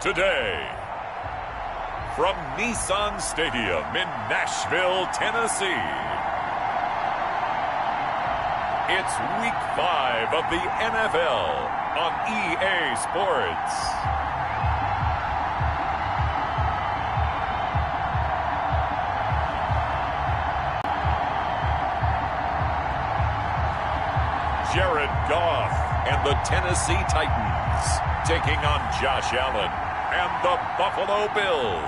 today. From Nissan Stadium in Nashville, Tennessee, it's Week 5 of the NFL on EA Sports. Jared Goff and the Tennessee Titans taking on Josh Allen and the Buffalo Bills.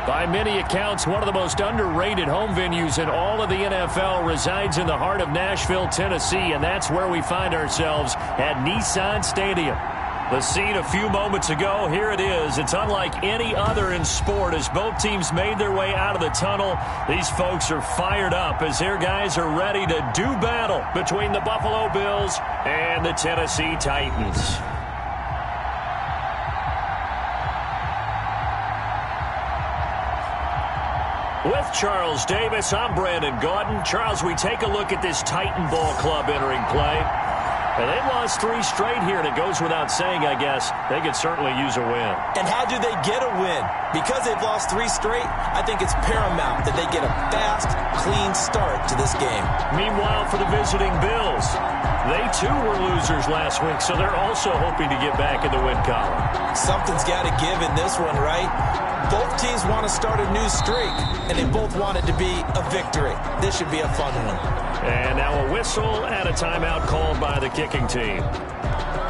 By many accounts, one of the most underrated home venues in all of the NFL resides in the heart of Nashville, Tennessee, and that's where we find ourselves at Nissan Stadium. The scene a few moments ago, here it is. It's unlike any other in sport as both teams made their way out of the tunnel. These folks are fired up as their guys are ready to do battle between the Buffalo Bills and the Tennessee Titans. With Charles Davis, I'm Brandon Gaudin. Charles, we take a look at this Titan Ball Club entering play. And they've lost 3 straight here, and it goes without saying, I guess, they could certainly use a win. And how do they get a win? Because they've lost 3 straight, I think it's paramount that they get a fast, clean start to this game. Meanwhile, for the visiting Bills, they too were losers last week, so they're also hoping to get back in the win column. Something's got to give in this one, right? Both teams want to start a new streak, and they both want it to be a victory. This should be a fun one. And now a whistle and a timeout called by the kicking team.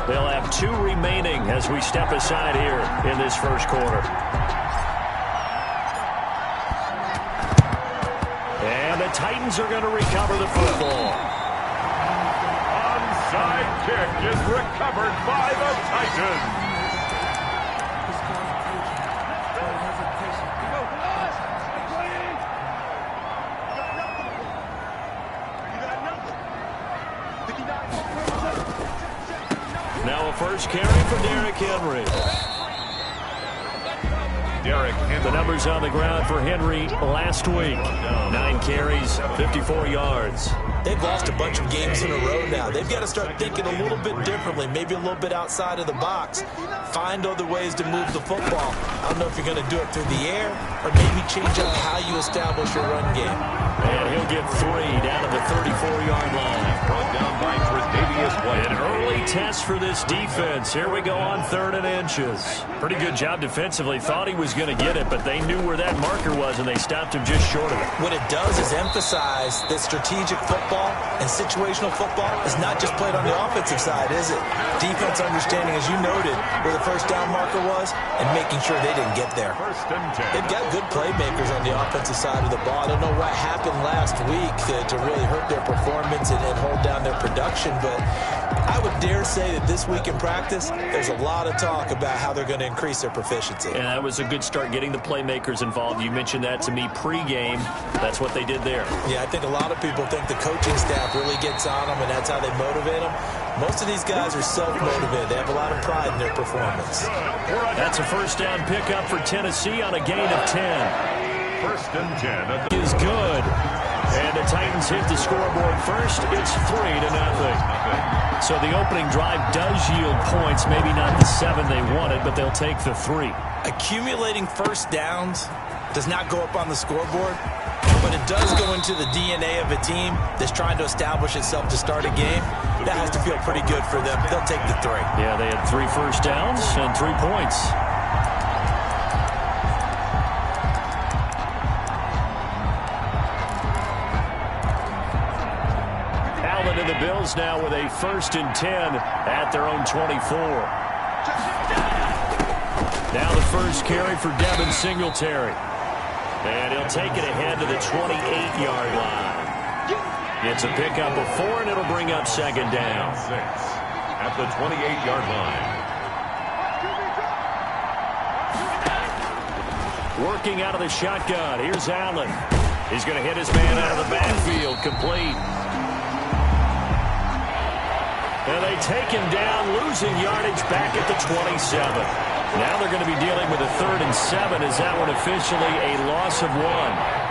They'll have 2 remaining as we step aside here in this first quarter. And the Titans are going to recover the football. Onside kick is recovered by the Titans. Now a first carry for Derrick Henry. The numbers on the ground for Henry last week. 9 carries, 54 yards. They've lost a bunch of games in a row now. They've got to start thinking a little bit differently, maybe a little bit outside of the box. Find other ways to move the football. I don't know if you're going to do it through the air or maybe change up how you establish your run game. And he'll get 3 down to the 34-yard line. Brought down by an early test for this defense. Here we go on 3rd and inches. Pretty good job defensively. Thought he was going to get it, but they knew where that marker was, and they stopped him just short of it. What it does is emphasize that strategic football and situational football is not just played on the offensive side, is it? Defense understanding, as you noted, where the first down marker was and making sure they didn't get there. They've got good playmakers on the offensive side of the ball. I don't know what happened last week to really hurt their performance and hold down their production, but I would dare say that this week in practice, there's a lot of talk about how they're going to increase their proficiency. And that was a good start getting the playmakers involved. You mentioned that to me pregame. That's what they did there. Yeah, I think a lot of people think the coaching staff really gets on them, and that's how they motivate them. Most of these guys are self-motivated. They have a lot of pride in their performance. That's a first down pickup for Tennessee on a gain of 10. 1st and 10 is good. And the Titans hit the scoreboard first. It's 3-0. So the opening drive does yield points. Maybe not the 7 they wanted, but they'll take the 3. Accumulating first downs does not go up on the scoreboard, but it does go into the DNA of a team that's trying to establish itself to start a game. That has to feel pretty good for them. They'll take the 3. Yeah, they had 3 first downs and 3 points. Allen and the Bills now with a 1st and 10 at their own 24. Now the first carry for Devin Singletary. And he'll take it ahead to the 28-yard line. It's a pickup of 4, and it'll bring up 2nd down. 6 at the 28-yard line. Working out of the shotgun. Here's Allen. He's going to hit his man out of the backfield. Complete. And they take him down, losing yardage back at the 27. Now they're going to be dealing with a 3rd and 7. Is that one officially a loss of 1?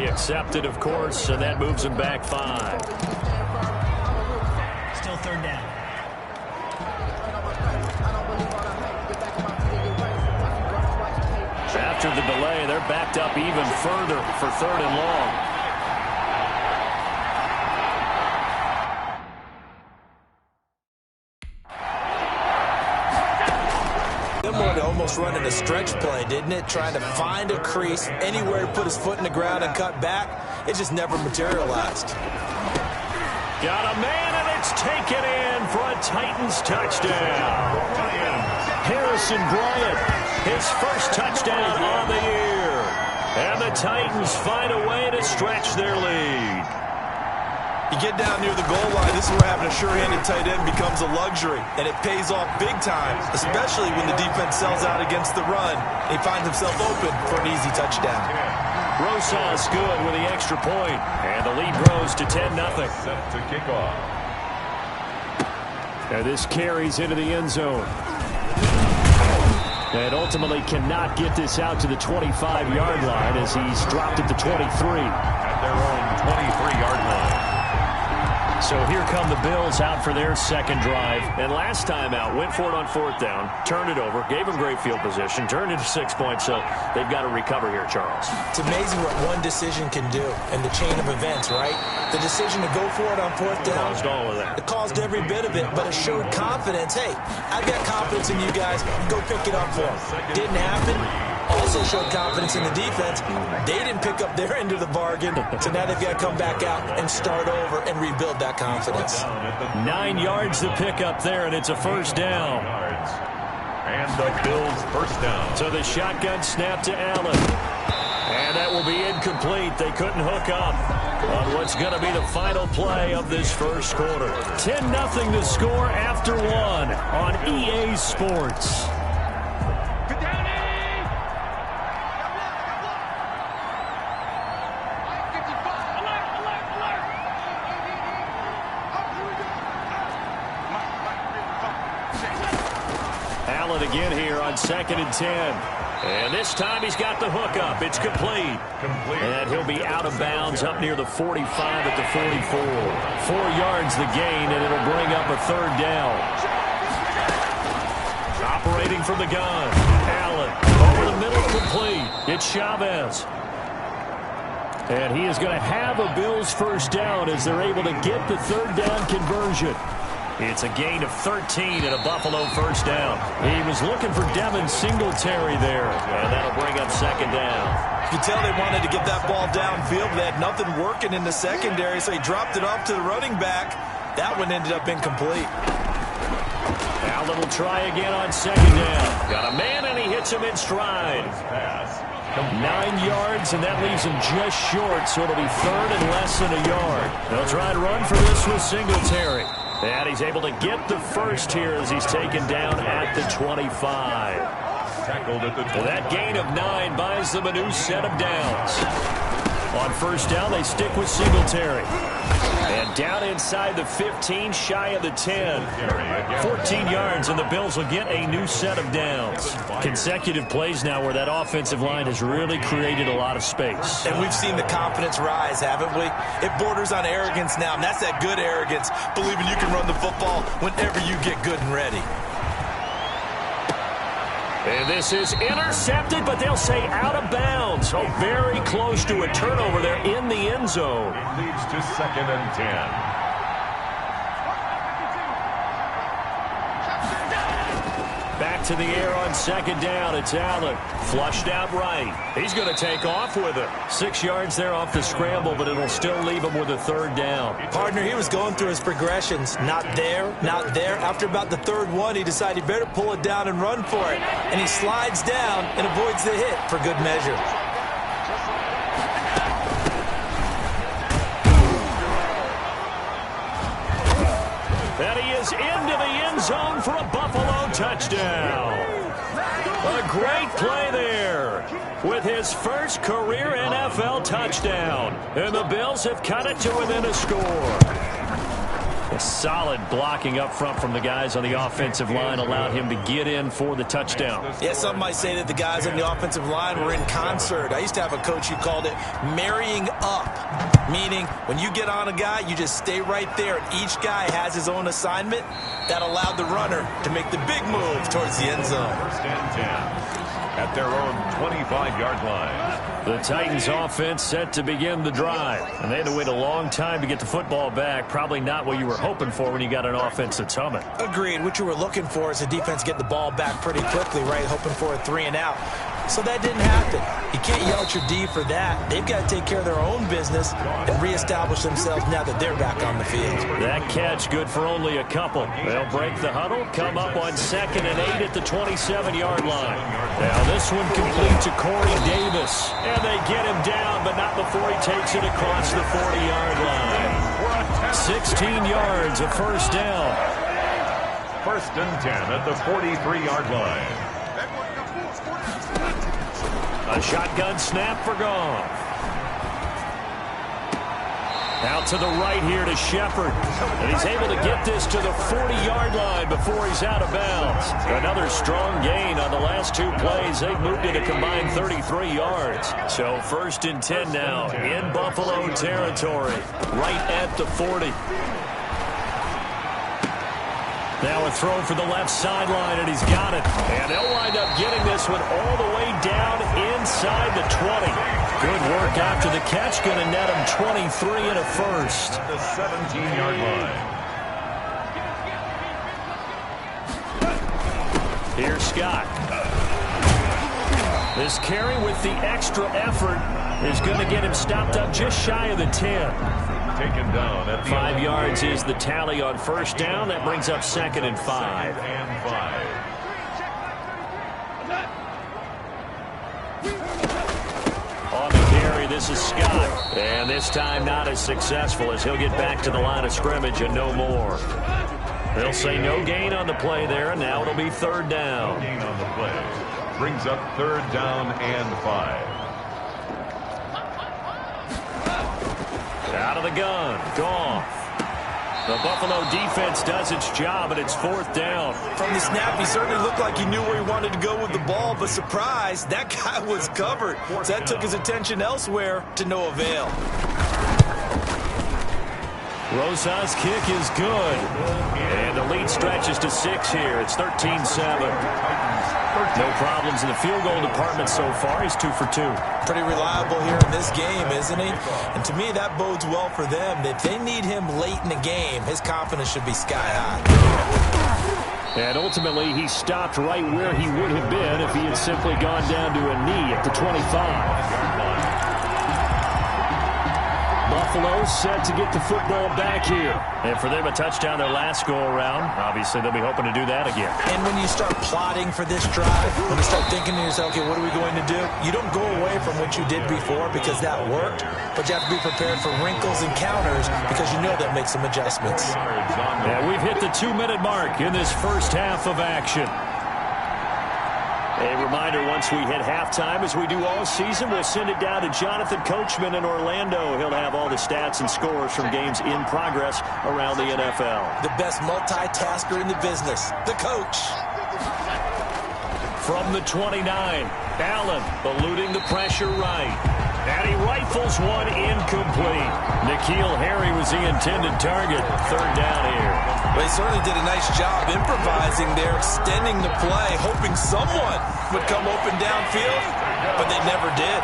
He accepted, of course, and that moves him back 5. Still third down. After the delay, they're backed up even further for 3rd and long. Similar to almost running a stretch play, didn't it? Trying to find a crease, anywhere to put his foot in the ground and cut back. It just never materialized. Got a man, and it's taken in for a Titans touchdown. Harrison Bryant, his first touchdown on the year. And the Titans find a way to stretch their lead. You get down near the goal line, this is where having a sure-handed tight end becomes a luxury, and it pays off big time, especially when the defense sells out against the run. He finds himself open for an easy touchdown. Rosas good with the extra point, and the lead grows to 10-0. Set to kick off. And this carries into the end zone. And ultimately cannot get this out to the 25-yard line as he's dropped at the 23. At their own 23-yard line. So here come the Bills out for their second drive. And last time out, went for it on 4th down, turned it over, gave them great field position, turned into 6 points. So they've got to recover here, Charles. It's amazing what one decision can do in the chain of events, right? The decision to go for it on 4th down. Caused all of that. It caused every bit of it, but it showed confidence. Hey, I've got confidence in you guys. Go pick it up for them. Didn't happen. Also showed confidence in the defense. They didn't pick up their end of the bargain, so now they've got to come back out and start over and rebuild that confidence. 9 yards to pick up there, and it's a first down. And the Bills first down. So the shotgun snap to Allen. And that will be incomplete. They couldn't hook up on what's going to be the final play of this first quarter. 10-0 to score after 1 on EA Sports. Again here on 2nd and 10. And this time he's got the hook up. It's complete. And he'll be out of bounds up near the 45 at the 44. 4 yards the gain, and it'll bring up a 3rd down. Operating from the gun. Allen over the middle, complete. It's Chavez. And he is going to have a Bills first down as they're able to get the 3rd down conversion. It's a gain of 13 and a Buffalo first down. He was looking for Devin Singletary there, and that'll bring up 2nd down. You can tell they wanted to get that ball downfield. They had nothing working in the secondary, so he dropped it off to the running back. That one ended up incomplete. Allen will try again on 2nd down. Got a man, and he hits him in stride. 9 yards, and that leaves him just short, so it'll be 3rd and less than a yard. They'll try and run for this with Singletary. And he's able to get the first here as he's taken down at the 25. Tackled at the 25. That gain of 9 buys them a new set of downs. On first down, they stick with Singletary. And down inside the 15, shy of the 10. 14 yards, and the Bills will get a new set of downs. Consecutive plays now where that offensive line has really created a lot of space. And we've seen the confidence rise, haven't we? It borders on arrogance now, and that's that good arrogance, believing you can run the football whenever you get good and ready. And this is intercepted, but they'll say out of bounds. So very close to a turnover there in the end zone. It leads to 2nd and 10. Back to the air on 2nd down. It's Allen. Flushed out right. He's going to take off with it. 6 yards there off the scramble, but it'll still leave him with a 3rd down. Partner, he was going through his progressions. Not there, not there. After about the 3rd one, he decided he better pull it down and run for it. And he slides down and avoids the hit for good measure. And he is into the end zone for a Buffalo touchdown. A great play there with his first career NFL touchdown. And the Bills have cut it to within a score. A solid blocking up front from the guys on the offensive line allowed him to get in for the touchdown. Yeah, some might say that the guys on the offensive line were in concert. I used to have a coach who called it marrying up, meaning when you get on a guy, you just stay right there, and each guy has his own assignment. That allowed the runner to make the big move towards the end zone. First and 10 at their own 25-yard line. The Titans offense set to begin the drive, and they had to wait a long time to get the football back. Probably not what you were hoping for when you got an offense that's humming. Agreed. What you were looking for is the defense get the ball back pretty quickly, right? Hoping for a 3-and-out. So that didn't happen. You can't yell at your D for that. They've got to take care of their own business and reestablish themselves now that they're back on the field. That catch good for only a couple. They'll break the huddle, come up on 2nd and 8 at the 27-yard line. Now this one complete to Corey Davis. And they get him down, but not before he takes it across the 40-yard line. 16 yards, a first down. First and 10 at the 43-yard line. A shotgun snap for Goff. Out to the right here to Shepard. And he's able to get this to the 40-yard line before he's out of bounds. Another strong gain on the last 2 plays. They've moved it a combined 33 yards. So first and 10 now in Buffalo territory, right at the 40. Now a throw for the left sideline, and he's got it. And they'll wind up getting this one all the way down inside the 20. Good work after the catch. Going to net him 23 and a first. The 17-yard line. Here's Scott. This carry with the extra effort is going to get him stopped up just shy of the 10. Taken down at the 5 yards is the tally on first down. That brings up 2nd and 5. On the carry, this is Scott. And this time not as successful as he'll get back to the line of scrimmage and no more. They'll say no gain on the play there, and now it'll be 3rd down. Gain on the play. Brings up 3rd down and 5. Out of the gun, Goff. The Buffalo defense does its job, and it's 4th down. From the snap, he certainly looked like he knew where he wanted to go with the ball, but surprise, that guy was covered. So that took his attention elsewhere to no avail. Rosa's kick is good. And the lead stretches to 6 here. It's 13-7. No problems in the field goal department so far. He's 2 for 2. Pretty reliable here in this game, isn't he? And to me, that bodes well for them. If they need him late in the game, his confidence should be sky high. And ultimately, he stopped right where he would have been if he had simply gone down to a knee at the 25. Buffalo set to get the football back here. And for them, a touchdown their last go-around. Obviously, they'll be hoping to do that again. And when you start plotting for this drive, when you start thinking to yourself, okay, what are we going to do? You don't go away from what you did before because that worked, but you have to be prepared for wrinkles and counters because you know they'll make some adjustments. And we've hit the 2-minute mark in this first half of action. A reminder, once we hit halftime, as we do all season, we'll send it down to Jonathan Coachman in Orlando. He'll have all the stats and scores from games in progress around the NFL. The best multitasker in the business, the coach. From the 29, Allen eluding the pressure right. And he rifles one incomplete. N'Keal Harry was the intended target. 3rd down here. They certainly did a nice job improvising there, extending the play, hoping someone would come open downfield, but they never did.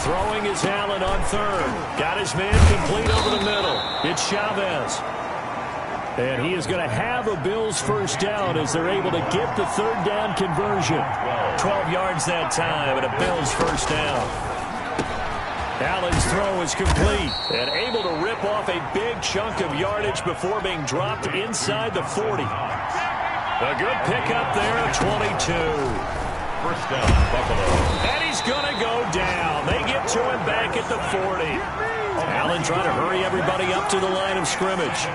Throwing is Allen on 3rd. Got his man complete over the middle. It's Chavez. And he is going to have a Bills first down as they're able to get the 3rd down conversion. 12 yards that time and a Bills first down. Allen's throw is complete and able to rip off a big chunk of yardage before being dropped inside the 40. A good pickup there at 22. First down, Buffalo. And he's going to go down. They get to him back at the 40. Allen trying to hurry everybody up to the line of scrimmage.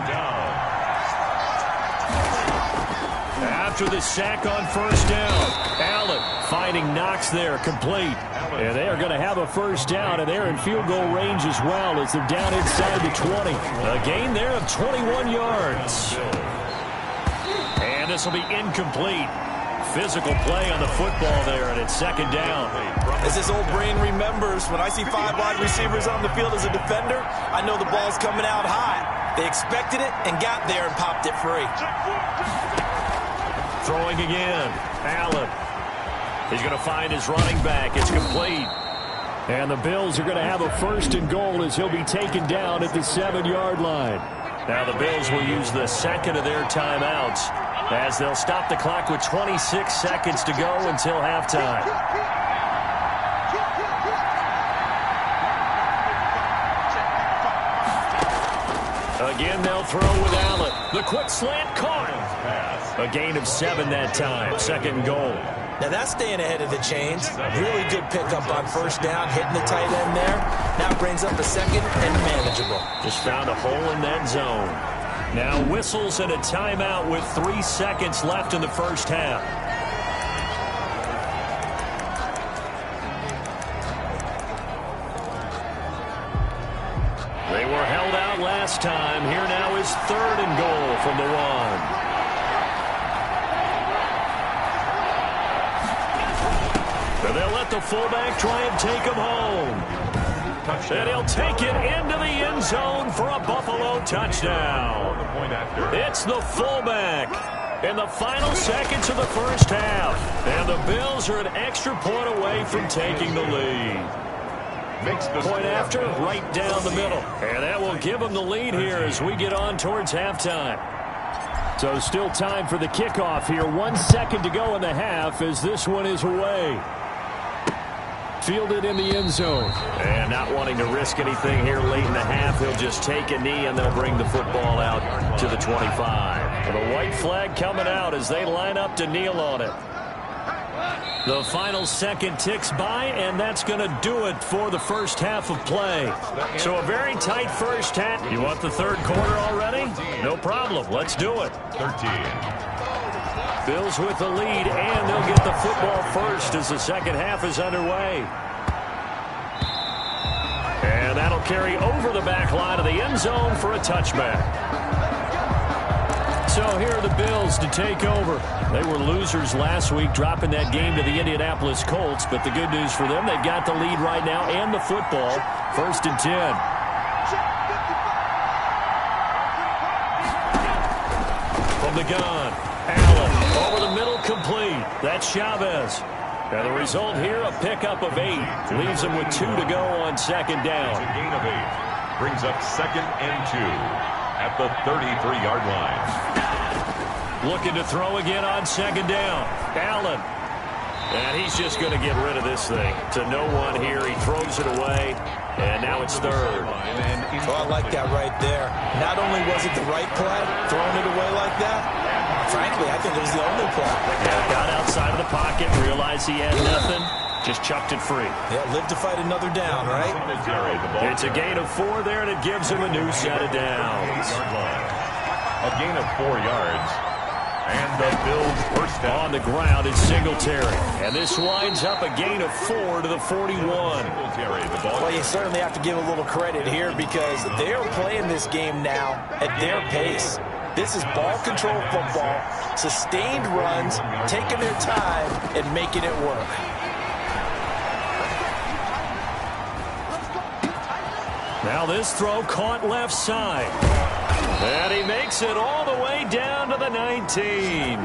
After the sack on first down, Allen finding Knox there, complete. And they are going to have a first down, and they're in field goal range as well as they're down inside the 20. A gain there of 21 yards. And this will be incomplete. Physical play on the football there, and it's second down. As his old brain remembers, when I see 5 wide receivers on the field as a defender, I know the ball's coming out high. They expected it and got there and popped it free. Throwing again. Allen. He's going to find his running back. It's complete. And the Bills are going to have a first and goal as he'll be taken down at the 7-yard line. Now the Bills will use the second of their timeouts as they'll stop the clock with 26 seconds to go until halftime. Again, they'll throw with Allen. The quick slant caught. A gain of 7 that time. Second and goal. Now that's staying ahead of the chains. Really good pickup on first down, hitting the tight end there. Now brings up a second and manageable. Just found a hole in that zone. Now whistles and a timeout with 3 seconds left in the first half. They were held out last time. Here now is third and goal from the 1. They'll let the fullback try and take him home. And he'll take it into the end zone for a Buffalo touchdown. It's the fullback in the final seconds of the first half. And the Bills are an extra point away from taking the lead. Point after, right down the middle. And that will give them the lead here as we get on towards halftime. So still time for the kickoff here. 1 second to go in the half as this one is away. Fielded in the end zone. And not wanting to risk anything here late in the half, he'll just take a knee and they'll bring the football out to the 25. And a white flag coming out as they line up to kneel on it. The final second ticks by, and that's going to do it for the first half of play. So a very tight first half. You want the third quarter already? No problem. Let's do it. 13. Bills with the lead, and they'll get the football first as the second half is underway. And that'll carry over the back line of the end zone for a touchback. So here are the Bills to take over. They were losers last week, dropping that game to the Indianapolis Colts, but the good news for them, they've got the lead right now and the football. First and 10. From the gun, Allen. Over the middle, complete. That's Chavez. And the result here, a pickup of 8. Leaves him with 2 to go on second down. It's a gain of 8. Brings up second and 2 at the 33-yard line. Looking to throw again on second down. Allen. And he's just going to get rid of this thing. To no one here. He throws it away. And now it's third. Oh, I like that right there. Not only was it the right play, throwing it away like that, frankly, I think it was the only play. Yeah, got outside of the pocket, realized he had nothing, just chucked it free. Yeah, live to fight another down, right? It's a gain of 4 there, and it gives him a new set of downs. A gain of 4 yards. And the Bills first down. On the ground is Singletary. And this winds up a gain of 4 to the 41. Well, you certainly have to give a little credit here because they're playing this game now at their pace. This is ball control football, sustained runs, taking their time, and making it work. Now this throw caught left side. And he makes it all the way down to the 19.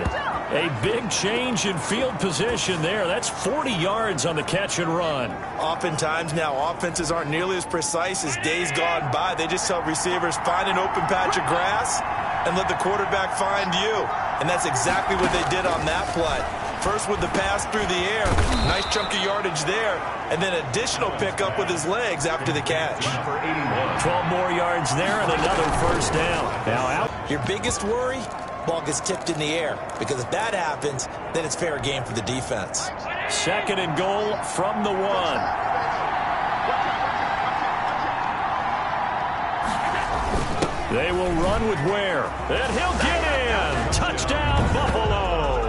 A big change in field position there. That's 40 yards on the catch and run. Oftentimes now, offenses aren't nearly as precise as days gone by. They just tell receivers, find an open patch of grass and let the quarterback find you. And that's exactly what they did on that play. First with the pass through the air, nice chunk of yardage there, and then additional pickup with his legs after the catch. 12 more yards there and another first down. Now out. Your biggest worry? Ball gets tipped in the air, because if that happens, then it's fair game for the defense. Second and goal from the 1. They will run with Ware, and he'll get in. Touchdown, Buffalo.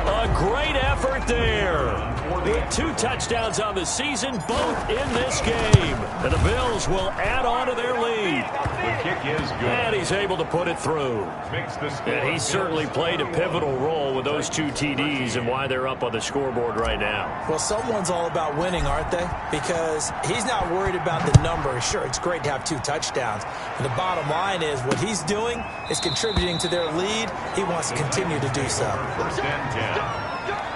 A A great effort there. With 2 touchdowns on the season, both in this game. And the Bills will add on to their lead. The kick is good. And he's able to put it through. And he certainly played a pivotal role with those 2 TDs and why they're up on the scoreboard right now. Well, someone's all about winning, aren't they? Because he's not worried about the number. Sure, it's great to have 2 touchdowns. And the bottom line is what he's doing is contributing to their lead. He wants to continue to do so. First and 10.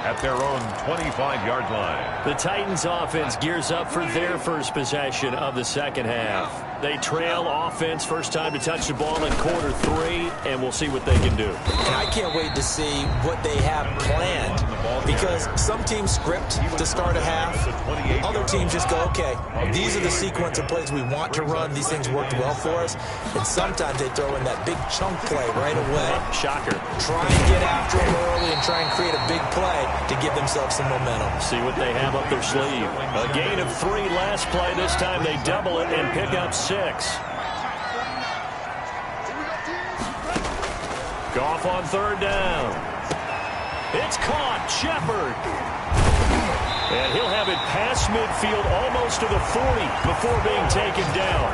At their own 25-yard line. The Titans offense gears up for their first possession of the second half. They trail offense, first time to touch the ball in quarter 3, and we'll see what they can do. And I can't wait to see what they have planned, because some teams script to start a half. Other teams just go, okay, these are the sequence of plays we want to run. These things worked well for us. And sometimes they throw in that big chunk play right away. Shocker. Try and get after them early and try and create a big play to give themselves some momentum. See what they have up their sleeve. A gain of 3 last play. This time they double it and pick up 6. Goff on 3rd down. It's caught. Shepard. And he'll have it past midfield almost to the 40 before being taken down.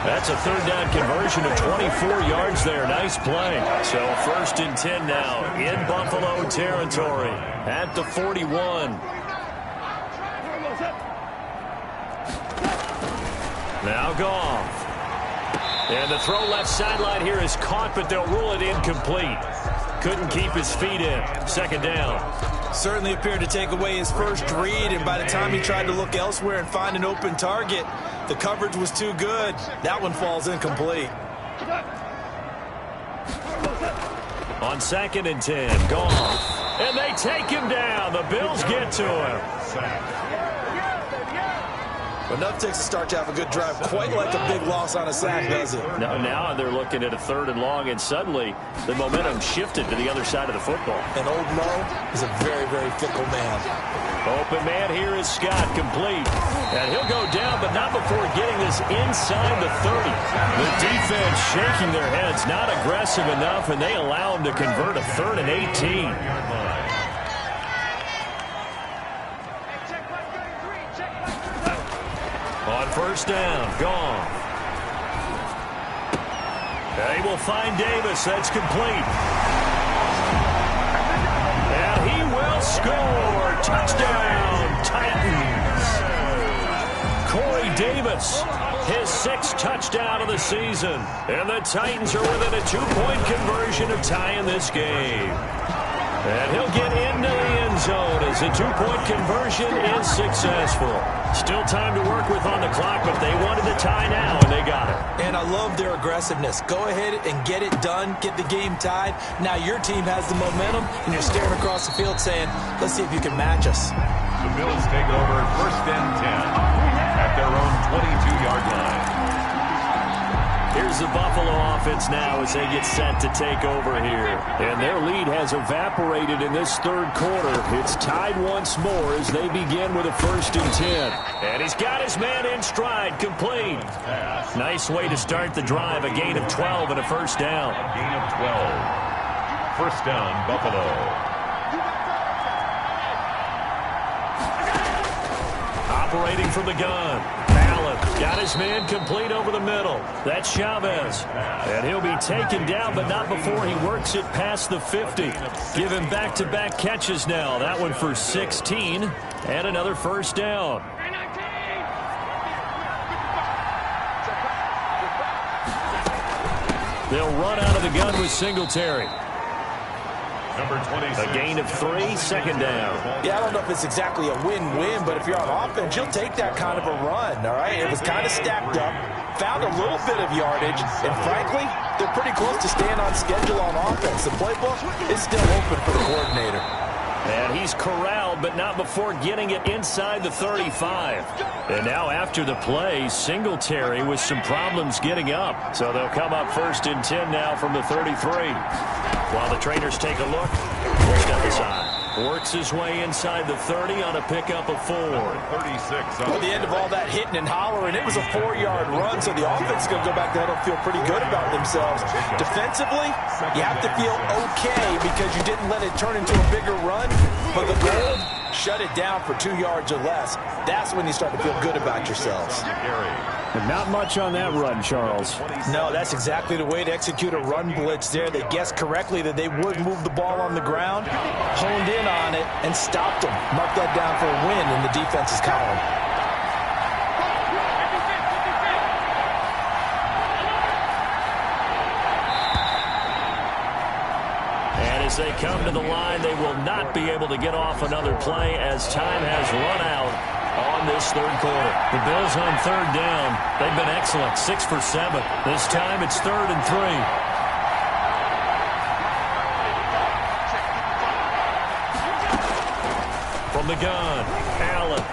That's a 3rd down conversion of 24 yards there. Nice play. So 1st and 10 now in Buffalo territory at the 41. Now Goff. And the throw left sideline here is caught, but they'll rule it incomplete. Couldn't keep his feet in. 2nd down. Certainly appeared to take away his first read, and by the time he tried to look elsewhere and find an open target, the coverage was too good. That one falls incomplete. On 2nd and 10, Goff. And they take him down. The Bills get to him. Enough takes to start to have a good drive, quite like a big loss on a sack, does it? No, now they're looking at a 3rd and long, and suddenly the momentum shifted to the other side of the football. And old Mo is a very, very fickle man. Open man here is Scott, complete. And he'll go down, but not before getting this inside the 30. The defense shaking their heads, not aggressive enough, and they allow him to convert a 3rd and 18. On 1st down, Goff. They will find Davis. That's complete. And he will score. Touchdown, Titans. Corey Davis, his 6th touchdown of the season. And the Titans are within a 2-point conversion of tying this game. And he'll get into the end zone as the 2-point conversion is successful. Still time to work with on the clock, but they wanted the tie now, and they got it. And I love their aggressiveness. Go ahead and get it done, get the game tied. Now your team has the momentum, and you're staring across the field saying, let's see if you can match us. The Bills take over 1st and 10 at their own 22-yard line. Here's the Buffalo offense now as they get set to take over here. And their lead has evaporated in this 3rd quarter. It's tied once more as they begin with a 1st and 10. And he's got his man in stride, complete. Nice way to start the drive, a gain of 12 and a 1st down. A gain of 12. 1st down, Buffalo. Operating from the gun. Got his man complete over the middle. That's Chavez. And he'll be taken down, but not before he works it past the 50. Give him back-to-back catches now. That one for 16 and another 1st down. They'll run out of the gun with Singletary. Number 26. A gain of 3, 2nd down. Yeah, I don't know if it's exactly a win-win, but if you're on offense, you'll take that kind of a run, all right? It was kind of stacked up, found a little bit of yardage, and frankly, they're pretty close to staying on schedule on offense. The playbook is still open for the coordinator. And he's corralled, but not before getting it inside the 35. And now after the play, Singletary with some problems getting up. So they'll come up 1st and 10 now from the 33. While the trainers take a look, we'll step aside. Works his way inside the 30 on a pickup of 4. 36. Well, the end of all that hitting and hollering, it was a 4-yard run, so the offense is going to go back there and feel pretty good about themselves. Defensively, you have to feel okay because you didn't let it turn into a bigger run, but the goal, shut it down for 2 yards or less. That's when you start to feel good about yourselves. But not much on that run, Charles. No, that's exactly the way to execute a run blitz there. They guessed correctly that they would move the ball on the ground, honed in on it, and stopped them. Mark that down for a win in the defense's column. And as they come to the line, they will not be able to get off another play as time has run out on this third quarter. The Bills on third down. They've been excellent, 6 for 7. This time it's 3rd and 3. From the gun, Allen.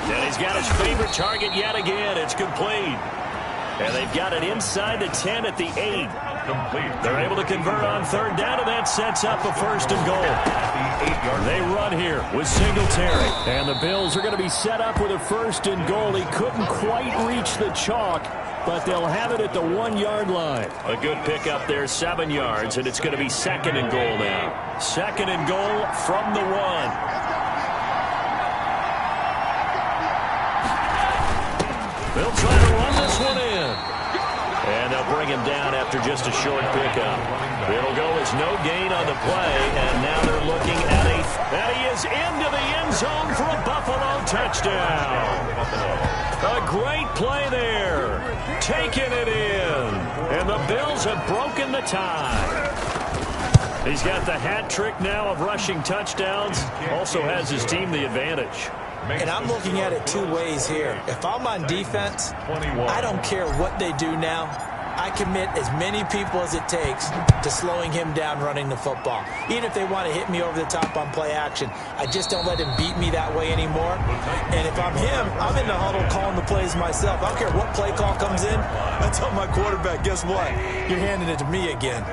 And he's got his favorite target yet again. It's complete. And they've got it inside the 10 at the 8. They're able to convert on third down, and that sets up a 1st and goal. They run here with Singletary. And the Bills are going to be set up with a 1st and goal. He couldn't quite reach the chalk, but they'll have it at the 1-yard line. A good pickup there, 7 yards, and it's going to be 2nd and goal now. 2nd and goal from the 1. They'll try to run this one in. And they'll bring him down after just a short pickup. It'll go as no gain on the play, and now they're looking at and he is into the end zone for a Buffalo touchdown. A great play there. Taking it in. And the Bills have broken the tie. He's got the hat trick now of rushing touchdowns. Also has his team the advantage. And I'm looking at it 2 ways here. If I'm on defense, I don't care what they do now. I commit as many people as it takes to slowing him down running the football. Even if they want to hit me over the top on play action, I just don't let him beat me that way anymore. And if I'm him, I'm in the huddle calling the plays myself. I don't care what play call comes in. I tell my quarterback, guess what? You're handing it to me again.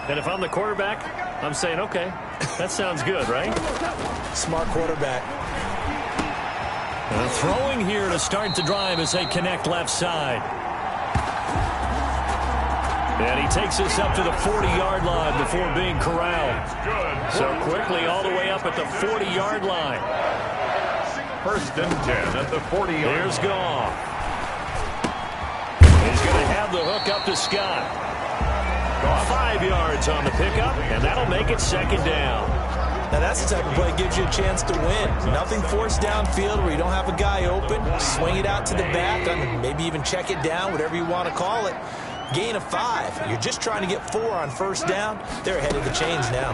And if I'm the quarterback, I'm saying, okay, that sounds good, right? Smart quarterback. And throwing here to start the drive as they connect left side. And he takes this up to the 40-yard line before being corralled. So quickly all the way up at the 40-yard line. 1st and 10 at the 40-yard line. Here's Goff. He's going to have the hook up to Scott. 5 yards on the pickup, and that'll make it 2nd down. Now, that's the type of play that gives you a chance to win. Nothing forced downfield where you don't have a guy open. Swing it out to the back, maybe even check it down, whatever you want to call it. Gain of 5. You're just trying to get 4 on 1st down. They're ahead of the chains now.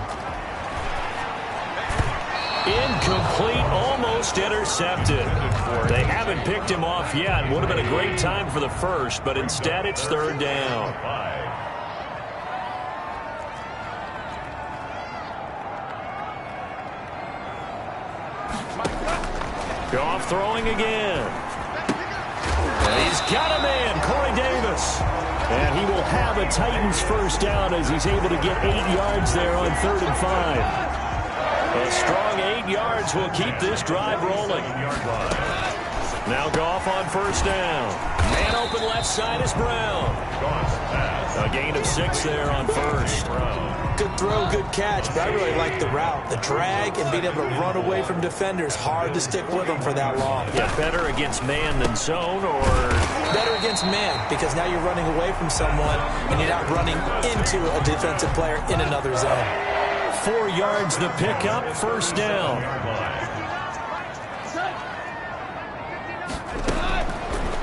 Incomplete, almost intercepted. They haven't picked him off yet. Would have been a great time for the 1st, but instead it's 3rd down. Goff throwing again. And he's got a man, Corey Davis. And he will have a Titans 1st down as he's able to get 8 yards there on 3rd and 5. A strong 8 yards will keep this drive rolling. Now Goff on 1st down. Man open left side is Brown. A gain of 6 there on 1st. Good throw, good catch, but I really like the route. The drag and being able to run away from defenders. Hard to stick with them for that long. Yeah, better against man than zone, or? Better against man, because now you're running away from someone and you're not running into a defensive player in another zone. 4 yards the pickup, 1st down.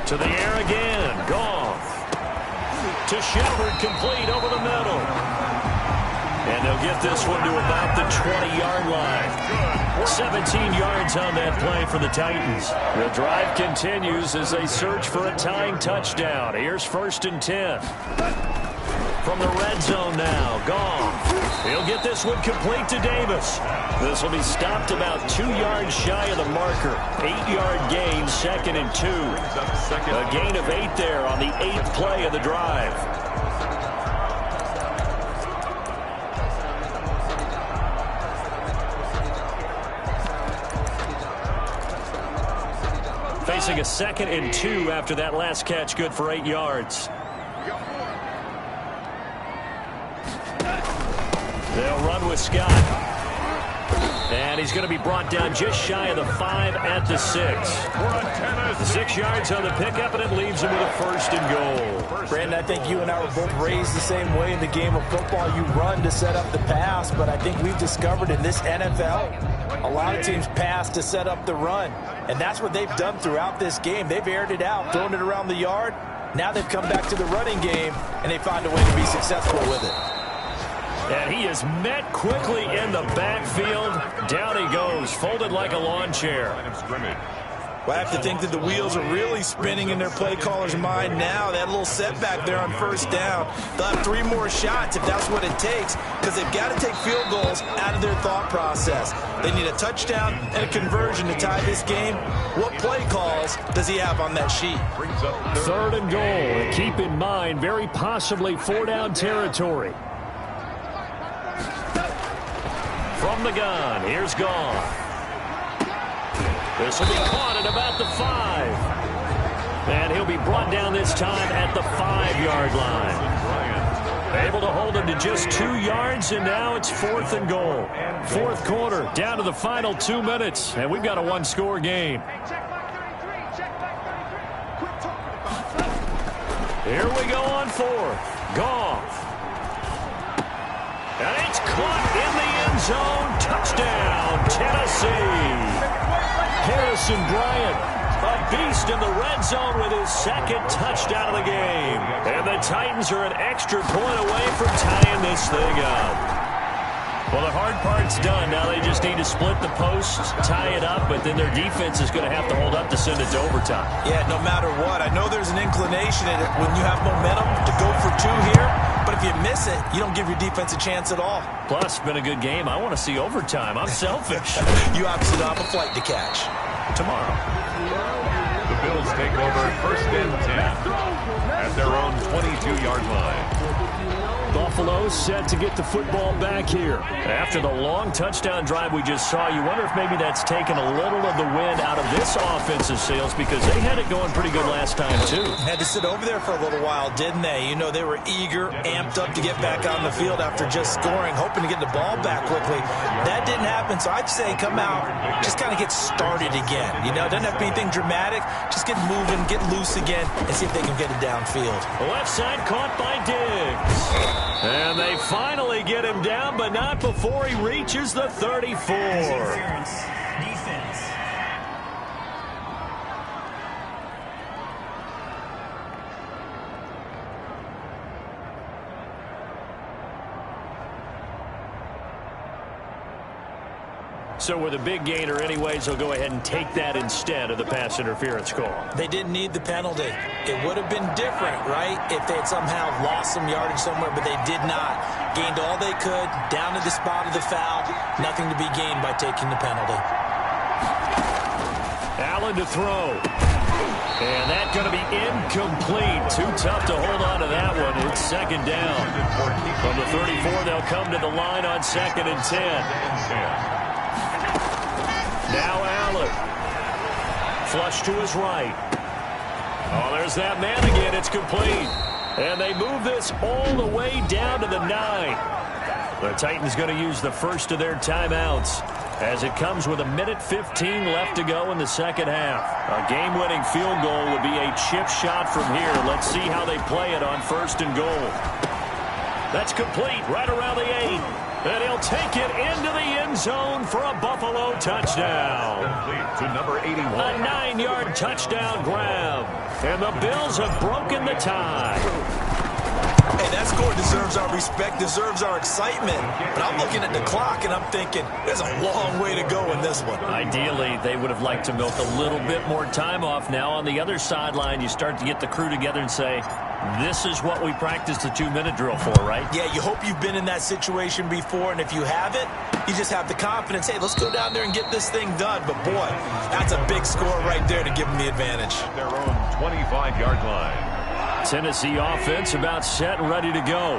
To the air again, Goff. To Shepard, complete over the middle. And they'll get this one to about the 20-yard line. 17 yards on that play for the Titans. The drive continues as they search for a tying touchdown. Here's 1st and 10. From the red zone now, Goff. He'll get this one complete to Davis. This will be stopped about 2 yards shy of the marker. 8-yard gain, 2nd and 2. A gain of 8 there on the 8th play of the drive. Facing a 2nd and 2 after that last catch, good for 8 yards. They'll run with Scott. And he's going to be brought down just shy of the 5 at the 6. 6 yards on the pickup, and it leaves him with a 1st and goal. Brandon, I think you and I were both raised the same way in the game of football. You run to set up the pass, but I think we've discovered in this NFL, a lot of teams pass to set up the run. And that's what they've done throughout this game. They've aired it out, thrown it around the yard. Now they've come back to the running game, and they find a way to be successful with it. And he is met quickly in the backfield. Down he goes, folded like a lawn chair. Well, I have to think that the wheels are really spinning in their play caller's mind now. They had a little setback there on 1st down. They'll have 3 more shots if that's what it takes, because they've got to take field goals out of their thought process. They need a touchdown and a conversion to tie this game. What play calls does he have on that sheet? 3rd and goal. And keep in mind, very possibly 4-down territory. From the gun, here's Goff. This will be caught at about the 5. And he'll be brought down this time at the 5-yard line. Able to hold him to just 2 yards, and now it's 4th and goal. 4th quarter, down to the final 2 minutes, and we've got a 1-score game. Here we go on 4th. Goff. And it's caught in the end zone. Touchdown, Tennessee. Harrison Bryant, a beast in the red zone with his 2nd touchdown of the game. And the Titans are an extra point away from tying this thing up. Well, the hard part's done. Now they just need to split the posts, tie it up, but then their defense is going to have to hold up to send it to overtime. Yeah, no matter what. I know there's an inclination in it when you have momentum to go for 2 here, but if you miss it, you don't give your defense a chance at all. Plus, it's been a good game. I want to see overtime. I'm selfish. You obviously don't have a flight to catch. Tomorrow. The Bills take over 1st and 10 at their own 22-yard line. Buffalo set to get the football back here. After the long touchdown drive we just saw, you wonder if maybe that's taken a little of the wind out of this offensive sails, because they had it going pretty good last time, too. Had to sit over there for a little while, didn't they? You know, they were eager, amped up to get back on the field after just scoring, hoping to get the ball back quickly. That didn't happen, so I'd say come out, just kind of get started again. You know, it doesn't have to be anything dramatic. Just get moving, get loose again, and see if they can get it downfield. Left side caught by Diggs. And they finally get him down, but not before he reaches the 34. Defense. So with a big gainer anyways, they'll go ahead and take that instead of the pass interference call. They didn't need the penalty. It would have been different, right, if they had somehow lost some yardage somewhere, but they did not. Gained all they could, down to the spot of the foul. Nothing to be gained by taking the penalty. Allen to throw. And that's going to be incomplete. Too tough to hold on to that one. It's 2nd down. From the 34, they'll come to the line on 2nd and 10. Now Allen. Flush to his right. Oh, there's that man again. It's complete. And they move this all the way down to the 9. The Titans going to use the first of their timeouts as it comes with 1:15 left to go in the 2nd half. A game-winning field goal would be a chip shot from here. Let's see how they play it on 1st and goal. That's complete right around the 8. And he'll take it into the end zone for a Buffalo touchdown. Complete to number 81. A 9-yard touchdown grab. And the Bills have broken the tie. Hey, that score deserves our respect, deserves our excitement. But I'm looking at the clock, and I'm thinking, there's a long way to go in this one. Ideally, they would have liked to milk a little bit more time off. Now, on the other sideline, you start to get the crew together and say, this is what we practiced the 2-minute drill for, right? Yeah, you hope you've been in that situation before, and if you haven't, you just have the confidence, hey, let's go down there and get this thing done. But, boy, that's a big score right there to give them the advantage. Their own 25-yard line. Tennessee offense about set and ready to go.